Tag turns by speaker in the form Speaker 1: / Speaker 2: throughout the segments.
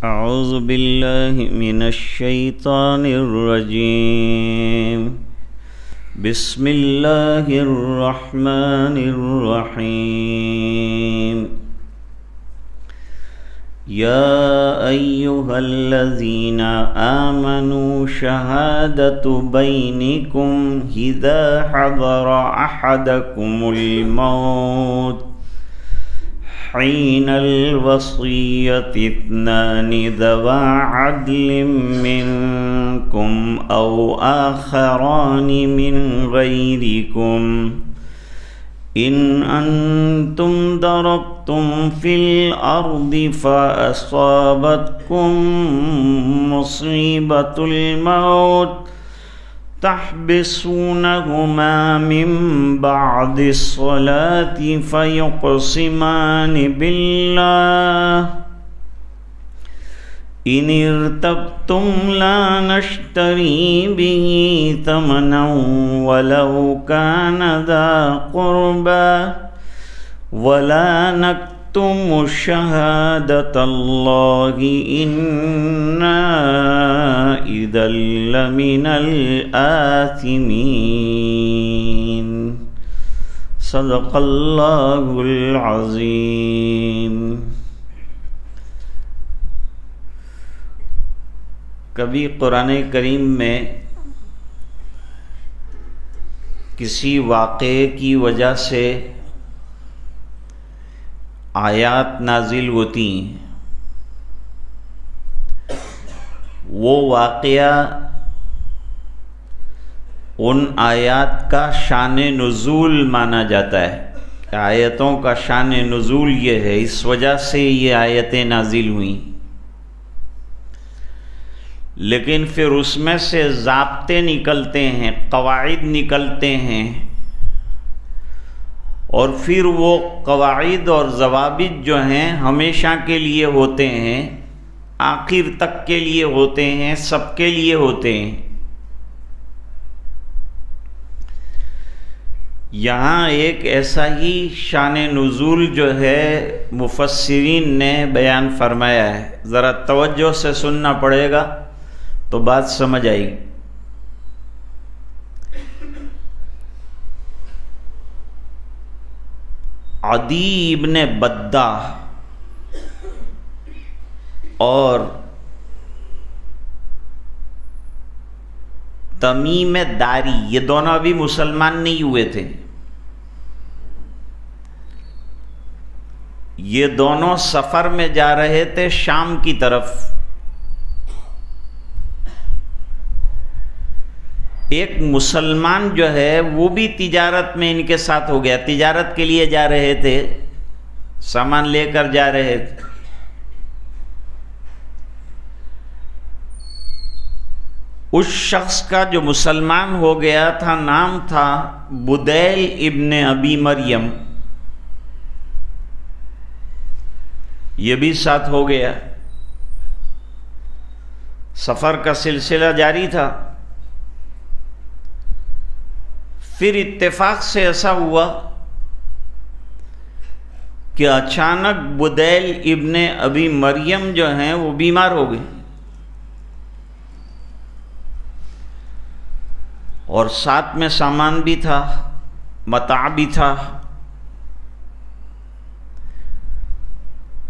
Speaker 1: اعوذ باللہ من الشیطان الرجیم بسم اللہ الرحمن الرحیم یا ایہا الذین آمنوا شہادت بینکم اذا حضر احدکم الموت حين الوصية اثنان ذوى عدل منكم أو آخران من غيركم إن أنتم ضربتم في الأرض فأصابتكم مصيبة الموت تحبسونهما من بعد الصلاة فيقسمان بالله إن ارتبتم لا نشتري به ثمنا ولو كان ذا قربى ولا نكتم شهادة الله إنا إذا لمن الآثمين صدق اللہ العظیم۔ کبھی قرآن کریم میں کسی واقعے کی وجہ سے آیات نازل ہوتی ہیں، وہ واقعہ ان آیات کا شان نزول مانا جاتا ہے کہ آیتوں کا شان نزول یہ ہے، اس وجہ سے یہ آیتیں نازل ہوئیں۔ لیکن پھر اس میں سے ضابطے نکلتے ہیں، قواعد نکلتے ہیں، اور پھر وہ قواعد اور ضوابط جو ہیں ہمیشہ کے لیے ہوتے ہیں، آخر تک کے لیے ہوتے ہیں، سب کے لیے ہوتے ہیں۔ یہاں ایک ایسا ہی شان نزول جو ہے مفسرین نے بیان فرمایا ہے، ذرا توجہ سے سننا پڑے گا تو بات سمجھ آئے گی۔ عدی ابن بدہ اور تمیم داری یہ دونوں ابھی مسلمان نہیں ہوئے تھے، یہ دونوں سفر میں جا رہے تھے شام کی طرف۔ ایک مسلمان جو ہے وہ بھی تجارت میں ان کے ساتھ ہو گیا، تجارت کے لیے جا رہے تھے، سامان لے کر جا رہے تھے۔ اس شخص کا جو مسلمان ہو گیا تھا نام تھا بدیل ابن ابی مریم، یہ بھی ساتھ ہو گیا۔ سفر کا سلسلہ جاری تھا۔ پھر اتفاق سے ایسا ہوا کہ اچانک بدیل ابن ابی مریم جو ہیں وہ بیمار ہو گئے، اور ساتھ میں سامان بھی تھا، متاع بھی تھا۔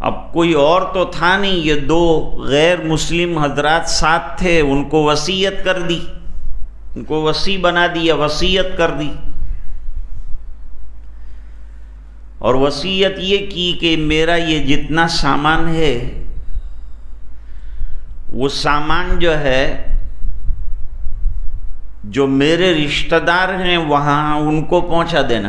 Speaker 1: اب کوئی اور تو تھا نہیں، یہ دو غیر مسلم حضرات ساتھ تھے، ان کو وصیت کر دی، ان کو وصی بنا دیا، وصیت کر دی، اور وصیت یہ کی کہ میرا یہ جتنا سامان ہے وہ سامان جو ہے جو میرے رشتہ دار ہیں وہاں ان کو پہنچا دینا۔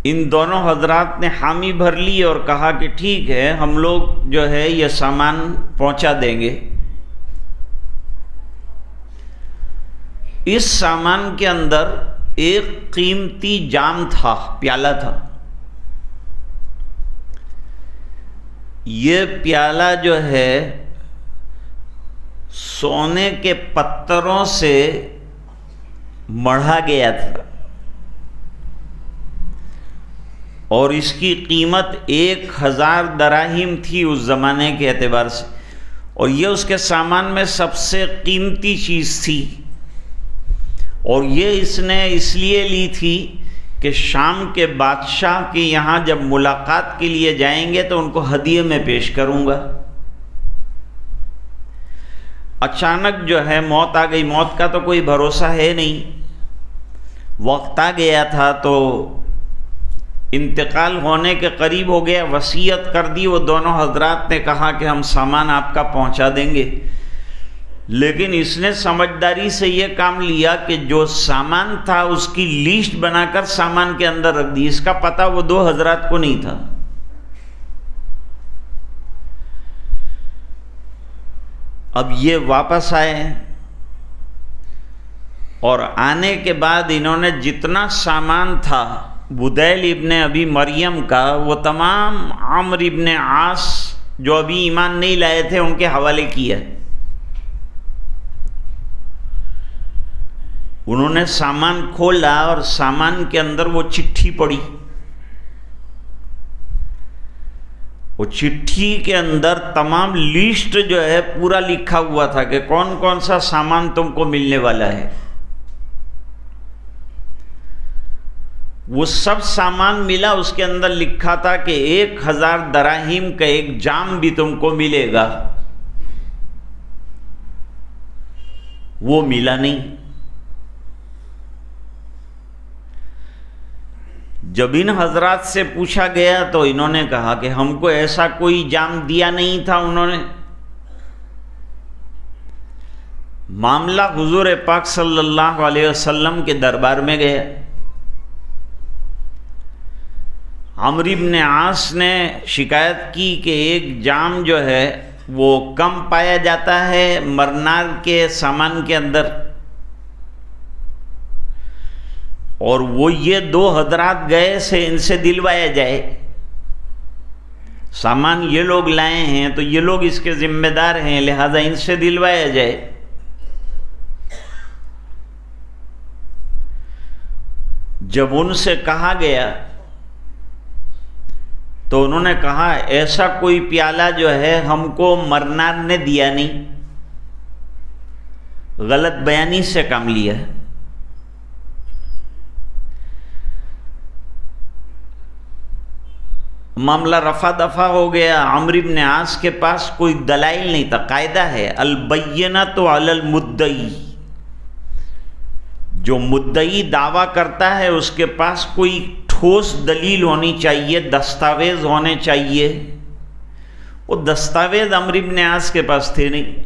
Speaker 1: ان دونوں حضرات نے حامی بھر لی اور کہا کہ ٹھیک ہے، ہم لوگ جو ہے یہ سامان پہنچا دیں گے۔ اس سامان کے اندر ایک قیمتی جام تھا، پیالہ تھا۔ یہ پیالہ جو ہے سونے کے پتھروں سے مڑھا گیا تھا، اور اس کی قیمت 1000 دراہم تھی اس زمانے کے اعتبار سے، اور یہ اس کے سامان میں سب سے قیمتی چیز تھی، اور یہ اس نے اس لیے لی تھی کہ شام کے بادشاہ کے یہاں جب ملاقات کے لیے جائیں گے تو ان کو ہدیے میں پیش کروں گا۔ اچانک جو ہے موت آ گئی، موت کا تو کوئی بھروسہ ہے نہیں، وقت آ گیا تھا تو انتقال ہونے کے قریب ہو گیا، وصیت کر دی۔ وہ دونوں حضرات نے کہا کہ ہم سامان آپ کا پہنچا دیں گے، لیکن اس نے سمجھداری سے یہ کام لیا کہ جو سامان تھا اس کی لیسٹ بنا کر سامان کے اندر رکھ دی، اس کا پتہ وہ دو حضرات کو نہیں تھا۔ اب یہ واپس آئے اور آنے کے بعد انہوں نے جتنا سامان تھا بدیل ابن ابی مریم کا وہ تمام عمرو ابن عاص جو ابھی ایمان نہیں لائے تھے ان کے حوالے کیا۔ انہوں نے سامان کھولا اور سامان کے اندر وہ چٹھی پڑی، وہ چٹھی کے اندر تمام لیسٹ جو ہے پورا لکھا ہوا تھا کہ کون کون سا سامان تم کو ملنے والا ہے۔ وہ سب سامان ملا، اس کے اندر لکھا تھا کہ 1000 دراہیم کا ایک جام بھی تم کو ملے گا، وہ ملا نہیں۔ جب ان حضرات سے پوچھا گیا تو انہوں نے کہا کہ ہم کو ایسا کوئی جام دیا نہیں تھا۔ انہوں نے معاملہ حضور پاک صلی اللہ علیہ وسلم کے دربار میں گیا۔ عمرو بن عاص نے شکایت کی کہ ایک جام جو ہے وہ کم پایا جاتا ہے مرنار کے سامان کے اندر، اور وہ یہ دو حضرات گئے سے ان سے دلوایا جائے، سامان یہ لوگ لائے ہیں تو یہ لوگ اس کے ذمہ دار ہیں، لہذا ان سے دلوایا جائے۔ جب ان سے کہا گیا تو انہوں نے کہا ایسا کوئی پیالہ جو ہے ہم کو مرنار نے دیا نہیں، غلط بیانی سے کام لیا ہے۔ معاملہ رفع دفع ہو گیا۔ عمرو بن عاص کے پاس کوئی دلائل نہیں تھا۔ قاعدہ ہے البینۃ علی المدعی، جو مدعی دعویٰ کرتا ہے اس کے پاس کوئی ٹھوس دلیل ہونی چاہیے، دستاویز ہونے چاہیے۔ وہ دستاویز عمرو بن عاص کے پاس تھے نہیں،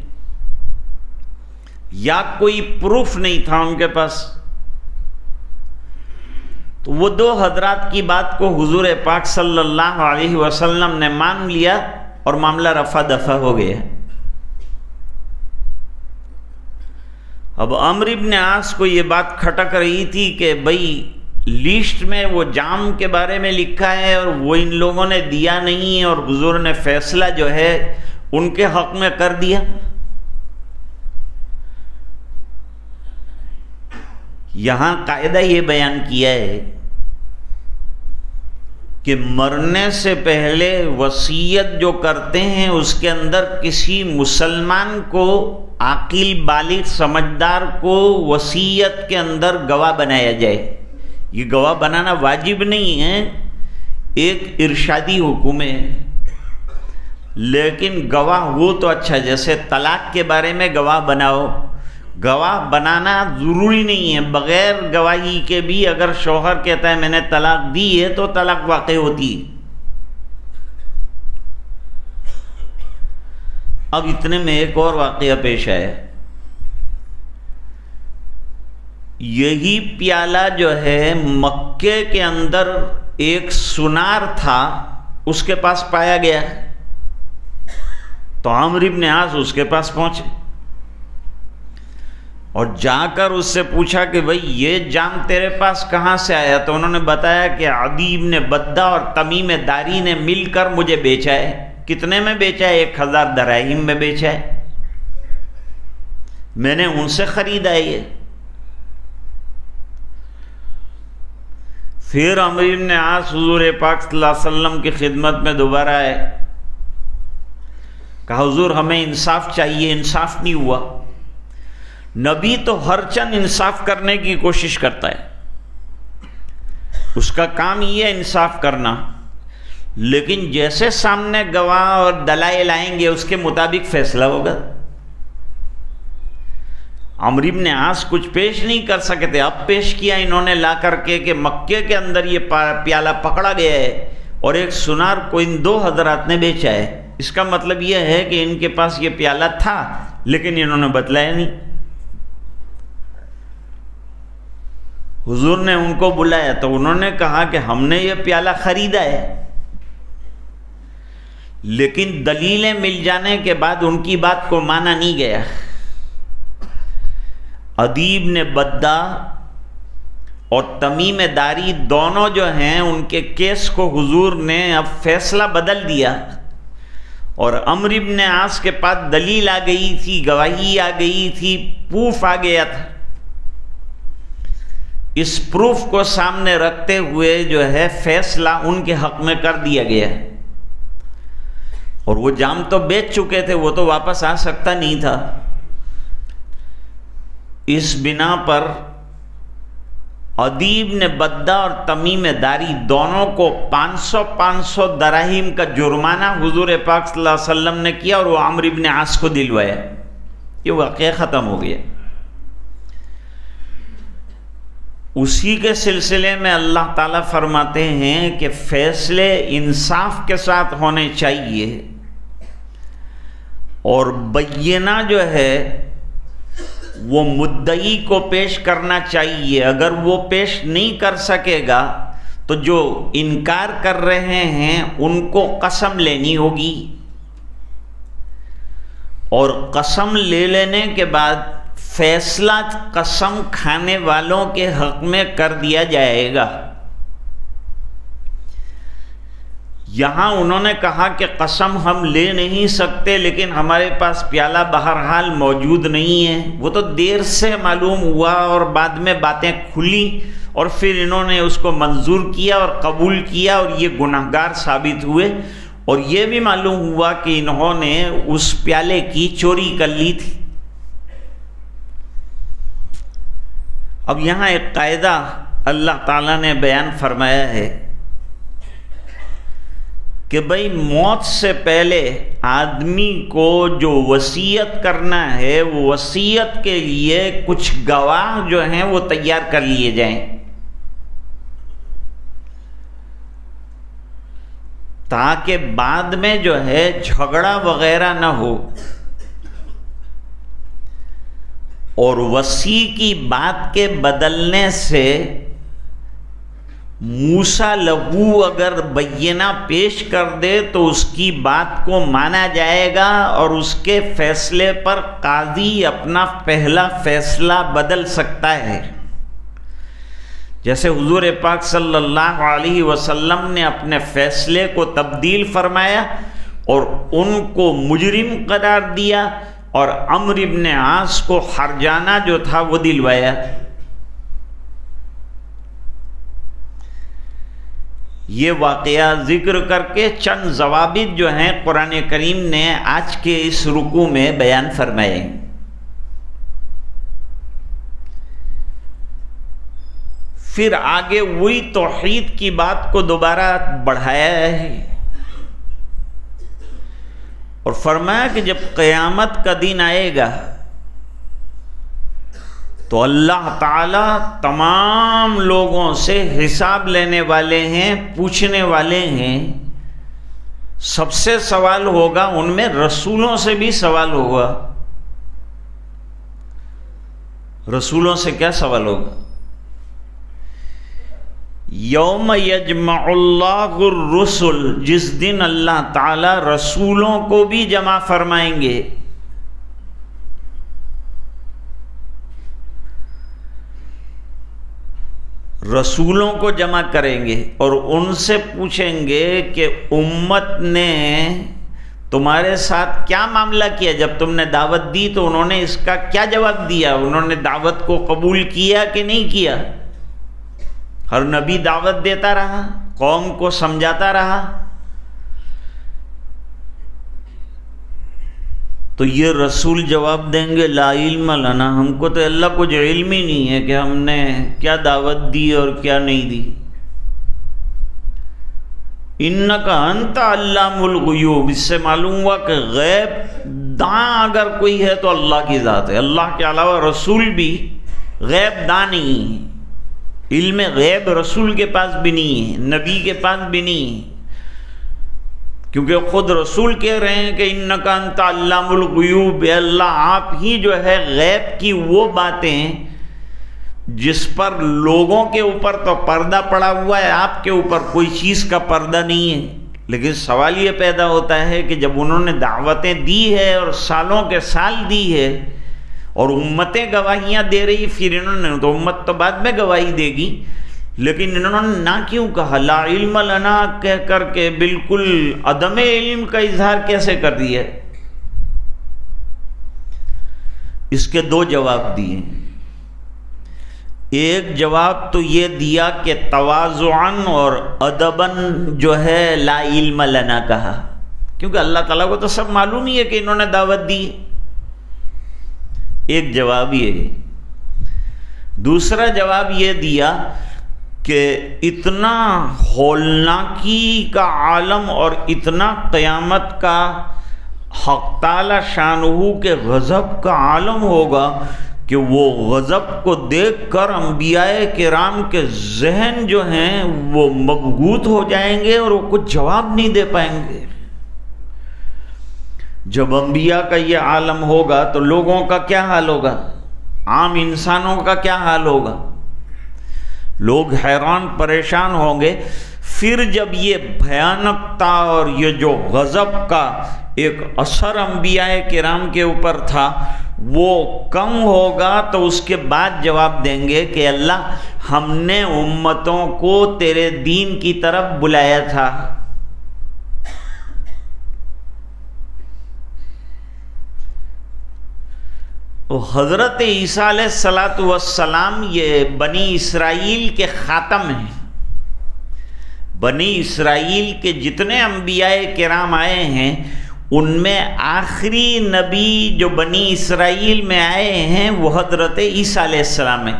Speaker 1: یا کوئی پروف نہیں تھا ان کے پاس۔ تو وہ دو حضرات کی بات کو حضور پاک صلی اللہ علیہ وسلم نے مان لیا اور معاملہ رفع دفع ہو گیا۔ اب عمرو بن عاص کو یہ بات کھٹک رہی تھی کہ بھئی لیسٹ میں وہ جام کے بارے میں لکھا ہے اور وہ ان لوگوں نے دیا نہیں ہے، اور حضور نے فیصلہ جو ہے ان کے حق میں کر دیا۔ یہاں قاعدہ یہ بیان کیا ہے کہ مرنے سے پہلے وصیت جو کرتے ہیں اس کے اندر کسی مسلمان کو، عاقل بالغ سمجھدار کو وصیت کے اندر گواہ بنایا جائے۔ یہ گواہ بنانا واجب نہیں ہے، ایک ارشادی حکم ہے، لیکن گواہ ہو تو اچھا۔ جیسے طلاق کے بارے میں گواہ بناؤ، گواہ بنانا ضروری نہیں ہے، بغیر گواہی کے بھی اگر شوہر کہتا ہے میں نے طلاق دی ہے تو طلاق واقع ہوتی ہے۔ اب اتنے میں ایک اور واقعہ پیش آیا۔ یہی پیالہ جو ہے مکے کے اندر ایک سنار تھا، اس کے پاس پایا گیا، تو عمرو بن عاص اس کے پاس پہنچے اور جا کر اس سے پوچھا کہ بھئی یہ جام تیرے پاس کہاں سے آیا؟ تو انہوں نے بتایا کہ عدی بن بدہ اور تمیم داری نے مل کر مجھے بیچا ہے۔ کتنے میں بیچا ہے؟ 1000 دراہیم میں بیچا ہے، میں نے ان سے خریدا ہے یہ۔ پھر عمرو بن عاص حضور پاک صلی اللہ علیہ وسلم کی خدمت میں دوبارہ آئے، کہا حضور ہمیں انصاف چاہیے، انصاف نہیں ہوا۔ نبی تو ہر چند انصاف کرنے کی کوشش کرتا ہے، اس کا کام یہ ہے انصاف کرنا، لیکن جیسے سامنے گواہ اور دلائل آئیں گے اس کے مطابق فیصلہ ہوگا۔ عمرو بن عاص کچھ پیش نہیں کر سکے تھے، اب پیش کیا انہوں نے لا کر کے کہ مکے کے اندر یہ پیالہ پکڑا گیا ہے اور ایک سنار کو ان دو حضرات نے بیچا ہے۔ اس کا مطلب یہ ہے کہ ان کے پاس یہ پیالہ تھا لیکن انہوں نے بتلایا نہیں۔ حضور نے ان کو بلایا تو انہوں نے کہا کہ ہم نے یہ پیالہ خریدا ہے، لیکن دلیلیں مل جانے کے بعد ان کی بات کو مانا نہیں گیا۔ ادیب نے بدہ اور تمیم داری دونوں جو ہیں ان کے کیس کو حضور نے اب فیصلہ بدل دیا، اور عمرو بن عاص کے پاس دلیل آ گئی تھی، گواہی آ گئی تھی، پروف آ گیا تھا۔ اس پروف کو سامنے رکھتے ہوئے جو ہے فیصلہ ان کے حق میں کر دیا گیا، اور وہ جام تو بیچ چکے تھے، وہ تو واپس آ سکتا نہیں تھا۔ اس بنا پر ادیب نے بدہ اور تمیم داری دونوں کو 500 دراہیم کا جرمانہ حضور پاک صلی اللہ علیہ وسلم نے کیا، اور وہ عمرو بن عاص کو دلوایا۔ یہ واقعہ ختم ہو گیا۔ اسی کے سلسلے میں اللہ تعالیٰ فرماتے ہیں کہ فیصلے انصاف کے ساتھ ہونے چاہیے، اور بینہ جو ہے وہ مدعی کو پیش کرنا چاہیے۔ اگر وہ پیش نہیں کر سکے گا تو جو انکار کر رہے ہیں ان کو قسم لینی ہوگی، اور قسم لے لینے کے بعد فیصلہ قسم کھانے والوں کے حق میں کر دیا جائے گا۔ یہاں انہوں نے کہا کہ قسم ہم لے نہیں سکتے، لیکن ہمارے پاس پیالہ بہرحال موجود نہیں ہے۔ وہ تو دیر سے معلوم ہوا اور بعد میں باتیں کھلی، اور پھر انہوں نے اس کو منظور کیا اور قبول کیا، اور یہ گنہگار ثابت ہوئے، اور یہ بھی معلوم ہوا کہ انہوں نے اس پیالے کی چوری کر لی تھی۔ اب یہاں ایک قاعدہ اللہ تعالیٰ نے بیان فرمایا ہے کہ بھئی موت سے پہلے آدمی کو جو وصیت کرنا ہے وہ وصیت کے لیے کچھ گواہ جو ہیں وہ تیار کر لیے جائیں، تاکہ بعد میں جو ہے جھگڑا وغیرہ نہ ہو، اور وصی کی بات کے بدلنے سے موسیٰ لہو اگر بینہ پیش کر دے تو اس کی بات کو مانا جائے گا، اور اس کے فیصلے پر قاضی اپنا پہلا فیصلہ بدل سکتا ہے۔ جیسے حضور پاک صلی اللہ علیہ وسلم نے اپنے فیصلے کو تبدیل فرمایا اور ان کو مجرم قرار دیا، اور عمرو بن عاص کو ہرجانہ جو تھا وہ دلوایا۔ یہ واقعہ ذکر کر کے چند ضوابط جو ہیں قرآن کریم نے آج کے اس رکوع میں بیان فرمائے۔ پھر آگے وہی توحید کی بات کو دوبارہ بڑھایا ہے، اور فرمایا کہ جب قیامت کا دن آئے گا تو اللہ تعالیٰ تمام لوگوں سے حساب لینے والے ہیں، پوچھنے والے ہیں۔ سب سے سوال ہوگا، ان میں رسولوں سے بھی سوال ہوگا۔ رسولوں سے کیا سوال ہوگا؟ یوم یجمع اللہ الرسل، جس دن اللہ تعالیٰ رسولوں کو بھی جمع فرمائیں گے۔ رسولوں کو جمع کریں گے اور ان سے پوچھیں گے کہ امت نے تمہارے ساتھ کیا معاملہ کیا، جب تم نے دعوت دی تو انہوں نے اس کا کیا جواب دیا، انہوں نے دعوت کو قبول کیا کہ نہیں کیا۔ ہر نبی دعوت دیتا رہا، قوم کو سمجھاتا رہا. تو یہ رسول جواب دیں گے لا علم لنا، ہم کو تو اللہ کچھ علم ہی نہیں ہے کہ ہم نے کیا دعوت دی اور کیا نہیں دی. انک انت علام الغیوب، اس سے معلوم ہوا کہ غیب داں اگر کوئی ہے تو اللہ کی ذات ہے. اللہ کے علاوہ رسول بھی غیب داں نہیں ہے. علم غیب رسول کے پاس بھی نہیں ہے، نبی کے پاس بھی نہیں ہے، کیونکہ خود رسول کہہ رہے ہیں کہ انک انت علام الغیوب، اے اللہ آپ ہی جو ہے غیب کی وہ باتیں جس پر لوگوں کے اوپر تو پردہ پڑا ہوا ہے، آپ کے اوپر کوئی چیز کا پردہ نہیں ہے. لیکن سوال یہ پیدا ہوتا ہے کہ جب انہوں نے دعوتیں دی ہے اور سالوں کے سال دی ہے اور امتیں گواہیاں دے رہی، پھر انہوں نے تو امت تو بعد میں گواہی دے گی، لیکن انہوں نے نہ کیوں کہا لا علم لنا کہہ کر کے بالکل عدم علم کا اظہار کیسے کر دیا؟ اس کے دو جواب دیے. ایک جواب تو یہ دیا کہ تواضعاً اور ادباً جو ہے لا علم لنا کہا، کیونکہ اللہ تعالیٰ کو تو سب معلوم ہی ہے کہ انہوں نے دعوت دی. ایک جواب یہ ہے. دوسرا جواب یہ دیا کہ اتنا ہولناکی کا عالم اور اتنا قیامت کا حق تعالی شانہ کے غضب کا عالم ہوگا کہ وہ غضب کو دیکھ کر انبیاء کرام کے ذہن جو ہیں وہ مبہوت ہو جائیں گے اور وہ کچھ جواب نہیں دے پائیں گے. جب انبیاء کا یہ عالم ہوگا تو لوگوں کا کیا حال ہوگا؟ عام انسانوں کا کیا حال ہوگا؟ لوگ حیران پریشان ہوں گے. پھر جب یہ بھیانکتا اور یہ جو غضب کا ایک اثر انبیاء کرام کے اوپر تھا وہ کم ہوگا تو اس کے بعد جواب دیں گے کہ اللہ ہم نے امتوں کو تیرے دین کی طرف بلایا تھا. حضرت عیسیٰ علیہ السلام یہ بنی اسرائیل کے خاتم ہیں. بنی اسرائیل کے جتنے انبیاء کرام آئے ہیں ان میں آخری نبی جو بنی اسرائیل میں آئے ہیں وہ حضرت عیسیٰ علیہ السلام ہیں.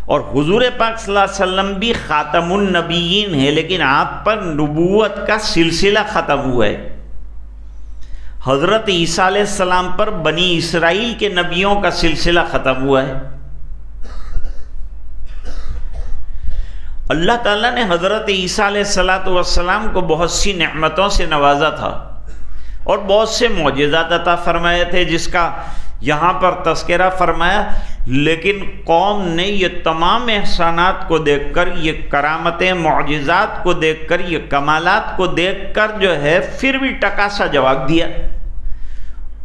Speaker 1: اور حضور پاک صلی اللہ علیہ وسلم بھی خاتم النبیین ہیں، لیکن آپ پر نبوت کا سلسلہ ختم ہوا ہے. حضرت عیسیٰ علیہ السلام پر بنی اسرائیل کے نبیوں کا سلسلہ ختم ہوا ہے. اللہ تعالیٰ نے حضرت عیسیٰ علیہ السلام کو بہت سی نعمتوں سے نوازا تھا اور بہت سے معجزات عطا فرمائے تھے جس کا یہاں پر تذکرہ فرمایا. لیکن قوم نے یہ تمام احسانات کو دیکھ کر، یہ کرامتیں معجزات کو دیکھ کر، یہ کمالات کو دیکھ کر جو ہے پھر بھی ٹکا سا جواب دیا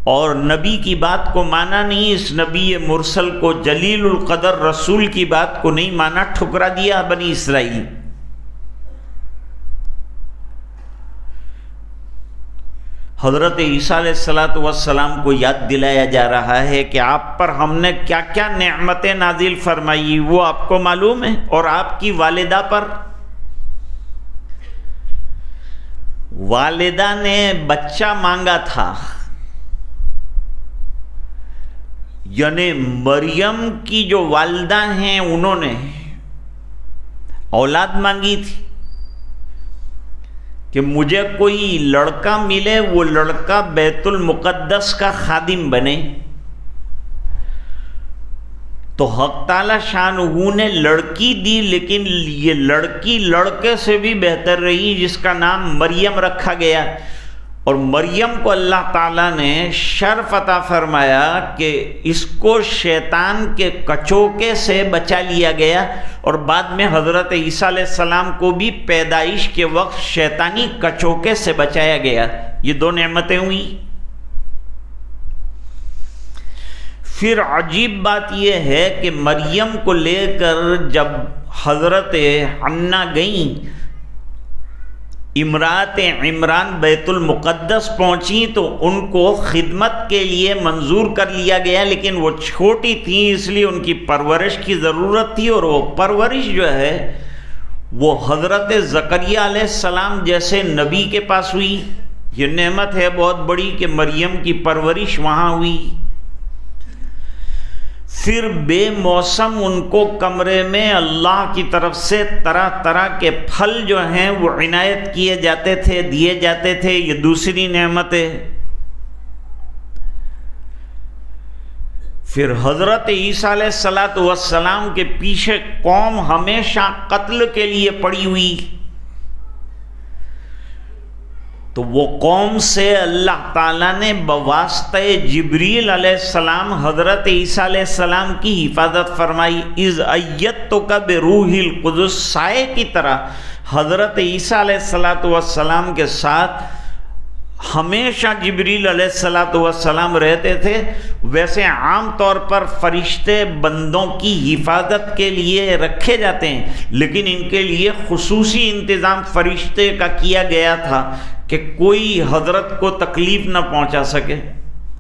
Speaker 1: اور نبی کی بات کو مانا نہیں. اس نبی مرسل کو، جلیل القدر رسول کی بات کو نہیں مانا، ٹھکرا دیا بنی اسرائیل. حضرت عیسیٰ علیہ السلام کو یاد دلایا جا رہا ہے کہ آپ پر ہم نے کیا کیا نعمتیں نازل فرمائی وہ آپ کو معلوم ہے. اور آپ کی والدہ پر، والدہ نے بچہ مانگا تھا، یعنی مریم کی جو والدہ ہیں انہوں نے اولاد مانگی تھی کہ مجھے کوئی لڑکا ملے، وہ لڑکا بیت المقدس کا خادم بنے. تو حق تعالی شانہ نے لڑکی دی، لیکن یہ لڑکی لڑکے سے بھی بہتر رہی جس کا نام مریم رکھا گیا. اور مریم کو اللہ تعالیٰ نے شرف عطا فرمایا کہ اس کو شیطان کے کچوکے سے بچا لیا گیا. اور بعد میں حضرت عیسیٰ علیہ السلام کو بھی پیدائش کے وقت شیطانی کچوکے سے بچایا گیا. یہ دو نعمتیں ہوئی. پھر عجیب بات یہ ہے کہ مریم کو لے کر جب حضرت حنہ گئیں امرات عمران بیت المقدس پہنچی تو ان کو خدمت کے لیے منظور کر لیا گیا، لیکن وہ چھوٹی تھیں اس لیے ان کی پرورش کی ضرورت تھی، اور وہ پرورش جو ہے وہ حضرت زکریا علیہ السلام جیسے نبی کے پاس ہوئی۔ یہ نعمت ہے بہت بڑی کہ مریم کی پرورش وہاں ہوئی۔ پھر بے موسم ان کو کمرے میں اللہ کی طرف سے طرح طرح کے پھل جو ہیں وہ عنایت کیے جاتے تھے، دیے جاتے تھے۔ یہ دوسری نعمت ہے۔ پھر حضرت عیسیٰ علیہ السلام کے پیچھے قوم ہمیشہ قتل کے لیے پڑی ہوئی، تو وہ قوم سے اللہ تعالیٰ نے بواسطہ جبریل علیہ السلام حضرت عیسیٰ علیہ السلام کی حفاظت فرمائی۔ اذ ایدتک بروح القدس، سائے کی طرح حضرت عیسیٰ علیہ السلام کے ساتھ ہمیشہ جبریل علیہ السلام رہتے تھے۔ ویسے عام طور پر فرشتے بندوں کی حفاظت کے لیے رکھے جاتے ہیں، لیکن ان کے لیے خصوصی انتظام فرشتے کا کیا گیا تھا کہ کوئی حضرت کو تکلیف نہ پہنچا سکے۔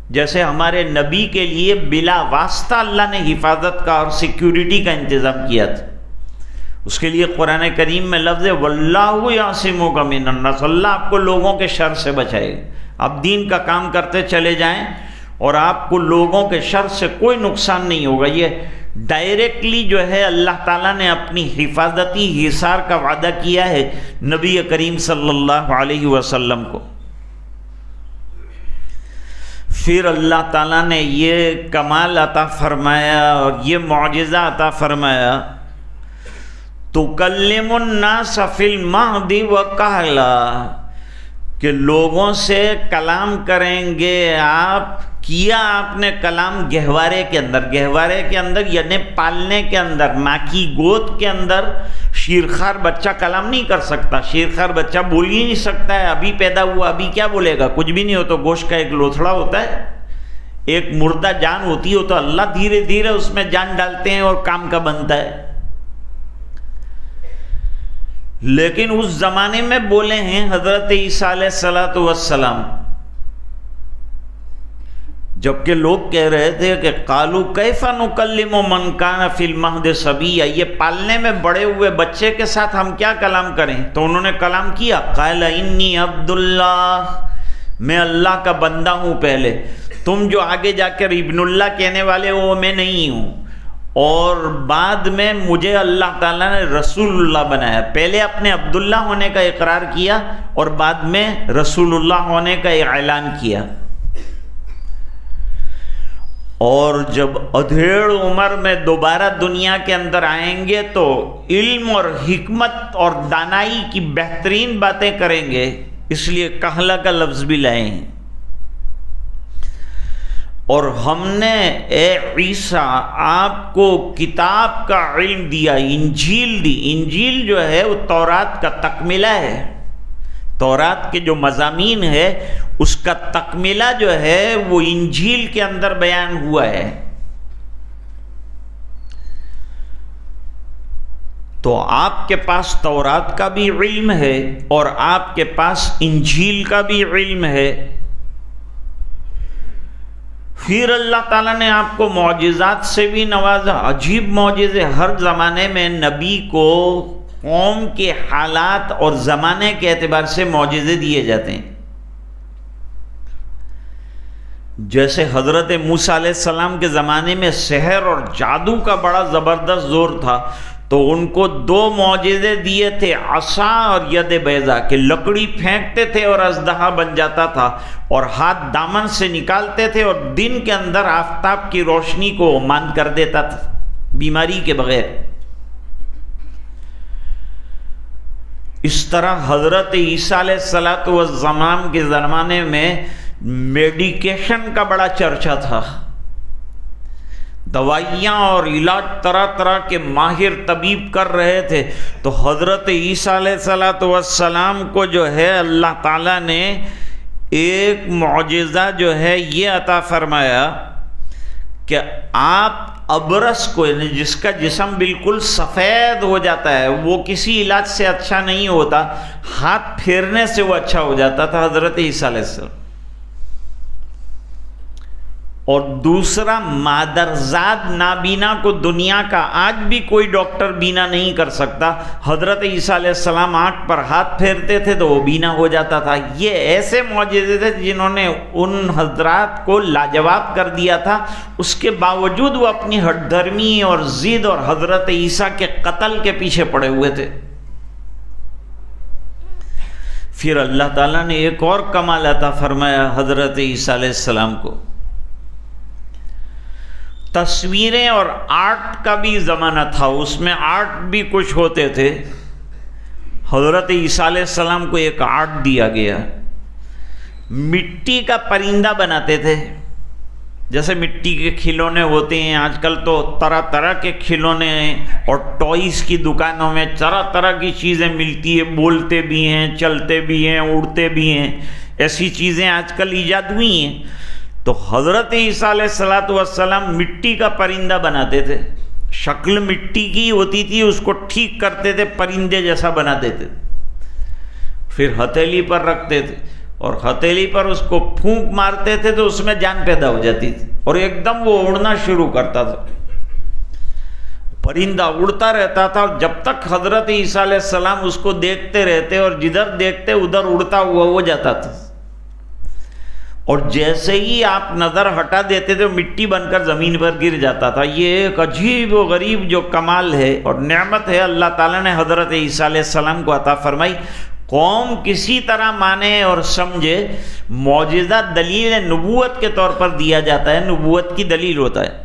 Speaker 1: جیسے ہمارے نبی کے لیے بلا واسطہ اللہ نے حفاظت کا اور سیکیورٹی کا انتظام کیا تھا۔ اس کے لیے قرآن کریم میں لفظ ہے واللہ یعصمک من الناس، اللہ آپ کو لوگوں کے شر سے بچائے گا۔ آپ دین کا کام کرتے چلے جائیں اور آپ کو لوگوں کے شر سے کوئی نقصان نہیں ہوگا۔ یہ ڈائریکٹلی جو ہے اللہ تعالیٰ نے اپنی حفاظتی حصار کا وعدہ کیا ہے نبی کریم صلی اللہ علیہ وسلم کو۔ پھر اللہ تعالیٰ نے یہ کمال عطا فرمایا اور یہ معجزہ عطا فرمایا، تُكَلِّمُ النَّاسَ فِي الْمَهْدِ وَكَهْلًا، کہ لوگوں سے کلام کریں گے آپ۔ کیا آپ نے کلام گہوارے کے اندر، گہوارے کے اندر یعنی پالنے کے اندر، ماں کی گود کے اندر شیرخوار بچہ کلام نہیں کر سکتا، شیرخوار بچہ بول ہی نہیں سکتا ہے، ابھی پیدا ہوا ابھی کیا بولے گا، کچھ بھی نہیں ہو، تو گوشت کا ایک لوتھڑا ہوتا ہے، ایک مردہ جان ہوتی ہو تو اللہ دھیرے دھیرے اس میں جان ڈالتے ہیں اور کام کا بنتا ہے۔ لیکن اس زمانے میں بولے ہیں حضرت عیسیٰ علیہ السلام، جبکہ لوگ کہہ رہے تھے کہ قالوا کیف نکلم من کان فی المہد صبیا، یہ پالنے میں بڑے ہوئے بچے کے ساتھ ہم کیا کلام کریں؟ تو انہوں نے کلام کیا، قال انی عبد اللہ، میں اللہ کا بندہ ہوں۔ پہلے تم جو آگے جا کر ابن اللہ کہنے والے ہو وہ میں نہیں ہوں، اور بعد میں مجھے اللہ تعالیٰ نے رسول اللہ بنایا۔ پہلے اپنے عبداللہ ہونے کا اقرار کیا اور بعد میں رسول اللہ ہونے کا اعلان کیا۔ اور جب ادھیڑ عمر میں دوبارہ دنیا کے اندر آئیں گے تو علم اور حکمت اور دانائی کی بہترین باتیں کریں گے، اس لیے کہلا کا لفظ بھی لائے ہیں۔ اور ہم نے اے عیسیٰ آپ کو کتاب کا علم دیا، انجیل دی۔ انجیل جو ہے وہ تورات کا تکملہ ہے، تورات کے جو مضامین ہے اس کا تکملہ جو ہے وہ انجیل کے اندر بیان ہوا ہے۔ تو آپ کے پاس تورات کا بھی علم ہے اور آپ کے پاس انجیل کا بھی علم ہے۔ پھر اللہ تعالیٰ نے آپ کو معجزات سے بھی نوازا، عجیب معجزے۔ ہر زمانے میں نبی کو قوم کے حالات اور زمانے کے اعتبار سے معجزے دیے جاتے ہیں۔ جیسے حضرت موسیٰ علیہ السلام کے زمانے میں سحر اور جادو کا بڑا زبردست زور تھا، تو ان کو دو معجزے دیے تھے، عصا اور ید بیضا، کہ لکڑی پھینکتے تھے اور اژدہا بن جاتا تھا، اور ہاتھ دامن سے نکالتے تھے اور دن کے اندر آفتاب کی روشنی کو ماند کر دیتا تھا بیماری کے بغیر۔ اس طرح حضرت عیسیٰ علیہ السلام کے زمانے میں میڈیکیشن کا بڑا چرچا تھا، دوائیاں اور علاج طرح طرح کے ماہر طبیب کر رہے تھے۔ تو حضرت عیسیٰ علیہ السلام کو جو ہے اللہ تعالیٰ نے ایک معجزہ جو ہے یہ عطا فرمایا کہ آپ ابرس کو، جس کا جسم بالکل سفید ہو جاتا ہے، وہ کسی علاج سے اچھا نہیں ہوتا، ہاتھ پھیرنے سے وہ اچھا ہو جاتا تھا حضرت عیسیٰ علیہ السلام۔ اور دوسرا، مادرزاد نابینا کو دنیا کا آج بھی کوئی ڈاکٹر بینا نہیں کر سکتا، حضرت عیسیٰ علیہ السلام آنکھ پر ہاتھ پھیرتے تھے تو وہ بینا ہو جاتا تھا۔ یہ ایسے معجزے تھے جنہوں نے ان حضرات کو لاجواب کر دیا تھا، اس کے باوجود وہ اپنی ہٹ دھرمی اور ضد اور حضرت عیسیٰ کے قتل کے پیچھے پڑے ہوئے تھے۔ پھر اللہ تعالیٰ نے ایک اور کمال عطا فرمایا حضرت عیسیٰ علیہ السلام کو۔ تصویریں اور آرٹ کا بھی زمانہ تھا، اس میں آرٹ بھی کچھ ہوتے تھے۔ حضرت عیسیٰ علیہ السلام کو ایک آرٹ دیا گیا، مٹی کا پرندہ بناتے تھے، جیسے مٹی کے کھلونے ہوتے ہیں آج کل تو طرح طرح کے کھلونے ہیں، اور ٹوائز کی دکانوں میں طرح طرح کی چیزیں ملتی ہیں، بولتے بھی ہیں، چلتے بھی ہیں، اڑتے بھی ہیں، ایسی چیزیں آج کل ایجاد ہوئی ہیں۔ تو حضرت عیسیٰ علیہ السلام مٹی کا پرندہ بناتے تھے، شکل مٹی کی ہوتی تھی، اس کو ٹھیک کرتے تھے، پرندے جیسا بنا دیتے تھے، پھر ہتھیلی پر رکھتے تھے اور ہتھیلی پر اس کو پھونک مارتے تھے تو اس میں جان پیدا ہو جاتی تھی اور ایک دم وہ اڑنا شروع کرتا تھا، پرندہ اڑتا رہتا تھا، اور جب تک حضرت عیسیٰ علیہ السلام اس کو دیکھتے رہتے اور جدھر دیکھتے ادھر اڑتا ہوا وہ جاتا تھا، اور جیسے ہی آپ نظر ہٹا دیتے تھے مٹی بن کر زمین پر گر جاتا تھا۔ یہ ایک عجیب و غریب جو کمال ہے اور نعمت ہے اللہ تعالیٰ نے حضرت عیسیٰ علیہ السلام کو عطا فرمائی۔ قوم کسی طرح مانے اور سمجھے، معجزہ دلیل نبوت کے طور پر دیا جاتا ہے، نبوت کی دلیل ہوتا ہے۔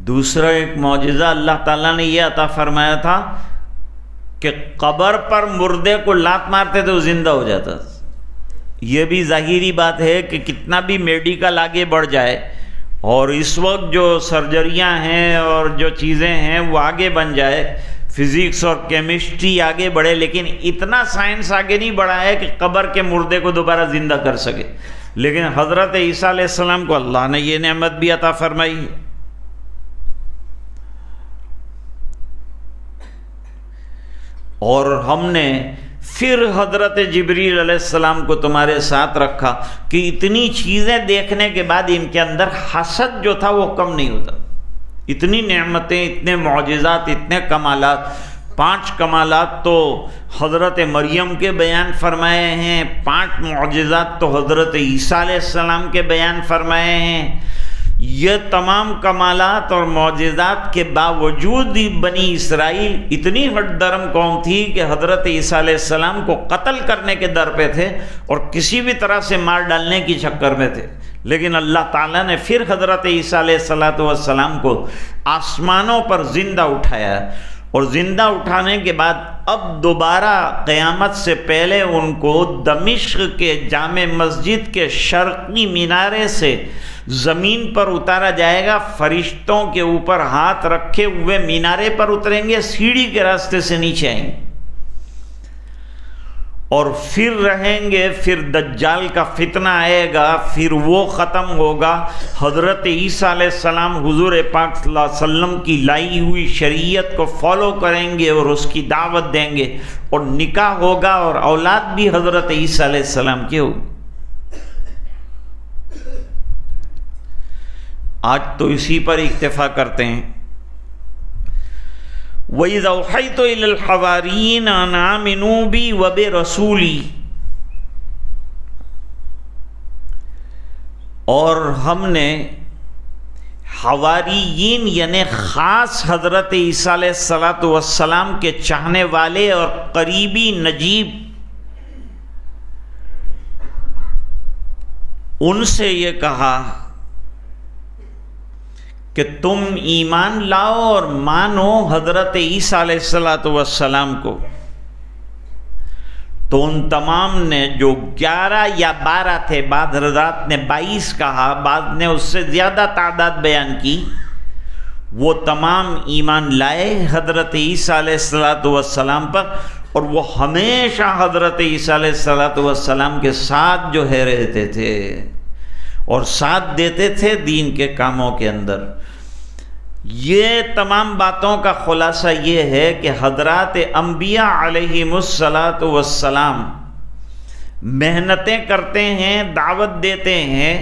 Speaker 1: دوسرا ایک معجزہ اللہ تعالیٰ نے یہ عطا فرمایا تھا کہ قبر پر مردے کو لات مارتے تو زندہ ہو جاتا تھا۔ یہ بھی ظاہری بات ہے کہ کتنا بھی میڈیکل آگے بڑھ جائے اور اس وقت جو سرجریاں ہیں اور جو چیزیں ہیں وہ آگے بن جائے، فزکس اور کیمسٹری آگے بڑھے، لیکن اتنا سائنس آگے نہیں بڑھا ہے کہ قبر کے مردے کو دوبارہ زندہ کر سکے۔ لیکن حضرت عیسیٰ علیہ السلام کو اللہ نے یہ نعمت بھی عطا فرمائی۔ اور ہم نے پھر حضرت جبریل علیہ السلام کو تمہارے ساتھ رکھا کہ اتنی چیزیں دیکھنے کے بعد ان کے اندر حسد جو تھا وہ کم نہیں ہوتا۔ اتنی نعمتیں، اتنے معجزات، اتنے کمالات، 5 کمالات تو حضرت مریم کے بیان فرمائے ہیں، 5 معجزات تو حضرت عیسیٰ علیہ السلام کے بیان فرمائے ہیں۔ یہ تمام کمالات اور معجزات کے باوجود بنی اسرائیل اتنی ہٹ درم قوم تھی کہ حضرت عیسیٰ علیہ السلام کو قتل کرنے کے در پہ تھے اور کسی بھی طرح سے مار ڈالنے کی چکر میں تھے، لیکن اللہ تعالیٰ نے پھر حضرت عیسیٰ علیہ السلام کو آسمانوں پر زندہ اٹھایا، اور زندہ اٹھانے کے بعد اب دوبارہ قیامت سے پہلے ان کو دمشق کے جامع مسجد کے شرقی مینارے سے زمین پر اتارا جائے گا، فرشتوں کے اوپر ہاتھ رکھے ہوئے مینارے پر اتریں گے، سیڑھی کے راستے سے نیچے آئیں گے اور پھر رہیں گے، پھر دجال کا فتنہ آئے گا، پھر وہ ختم ہوگا، حضرت عیسیٰ علیہ السلام حضور پاک صلی اللہ علیہ وسلم کی لائی ہوئی شریعت کو فالو کریں گے اور اس کی دعوت دیں گے، اور نکاح ہوگا اور اولاد بھی حضرت عیسیٰ علیہ السلام کی ہوگی۔ آج تو اسی پر اکتفا کرتے ہیں۔ وَإِذْ أَوْحَيْتُ إِلَى الْحَوَارِيِّينَ أَنْ آمِنُوا بِي وَبِرَسُولِي، اور ہم نے حواریین یعنی خاص حضرت عیسیٰ علیہ السلام کے چاہنے والے اور قریبی نجیب، ان سے یہ کہا کہ تم ایمان لاؤ اور مانو حضرت عیسیٰ علیہ السلام کو۔ تو ان تمام نے، جو 11 یا 12 تھے، بعض حضرات نے 22 کہا، بعض نے اس سے زیادہ تعداد بیان کی، وہ تمام ایمان لائے حضرت عیسیٰ علیہ السلام پر، اور وہ ہمیشہ حضرت عیسیٰ علیہ السلام کے ساتھ جو ہے رہتے تھے اور ساتھ دیتے تھے دین کے کاموں کے اندر۔ یہ تمام باتوں کا خلاصہ یہ ہے کہ حضرات انبیاء علیہم السلام محنتیں کرتے ہیں، دعوت دیتے ہیں،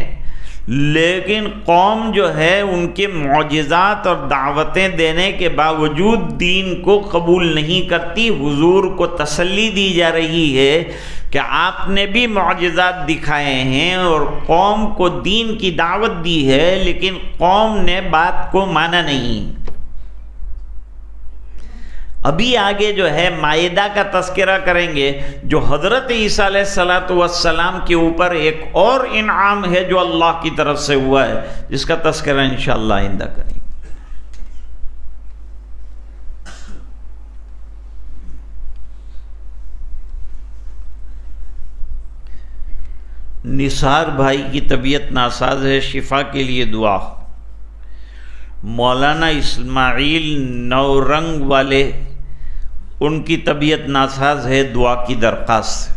Speaker 1: لیکن قوم جو ہے ان کے معجزات اور دعوتیں دینے کے باوجود دین کو قبول نہیں کرتی۔ حضور کو تسلی دی جا رہی ہے کہ آپ نے بھی معجزات دکھائے ہیں اور قوم کو دین کی دعوت دی ہے، لیکن قوم نے بات کو مانا نہیں۔ ابھی آگے جو ہے مائدہ کا تذکرہ کریں گے، جو حضرت عیسیٰ علیہ السلام کے اوپر ایک اور انعام ہے جو اللہ کی طرف سے ہوا ہے، جس کا تذکرہ انشاءاللہ آئندہ کریں گے۔ نثار بھائی کی طبیعت ناساز ہے، شفا کے لیے دعا۔ مولانا اسماعیل نورنگ والے، ان کی طبیعت ناساز ہے، دعا کی درخواست۔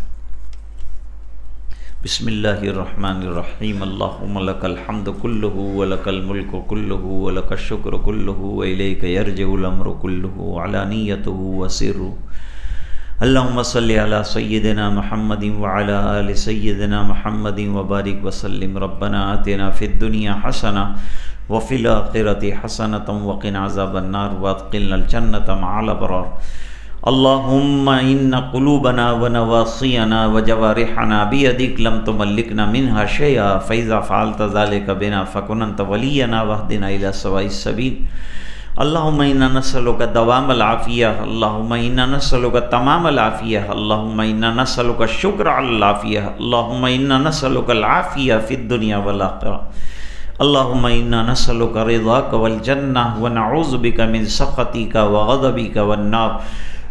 Speaker 1: بسم اللہ الرحمن الرحیم، اللہم لک الحمد کلہ ولک الملک کلہ ولک الشکر کلہ والیک یرجع الامر کلہ علانیتہ وسرہ۔ اللہم صلی علی سیدنا محمد وعلی آل سیدنا محمد وبارک وسلم۔ ربنا آتنا فی الدنیا حسنہ وفی الآخرۃ حسنۃ وقنا عذاب النار وادخلنا الجنۃ مع الابرار۔ اللہم ان قلوبنا ونواصینا وجوارحنا بیدک لم تملکنا منها شیئا فاذا فعلت ذلك بنا فکن انت ولینا واہدنا الی سواء السبیل۔ اللہم انا نسألک دوام العافیہ، اللہم انا نسألک تمام العافیہ، اللہم انا نسألک الشکر علی العافیہ، اللہم انا نسألک العافیہ فی الدنیا والآخرہ، اللہم انا نسألک رضاک والجنہ ونعوذ بک من سخطک وغضبک والنار۔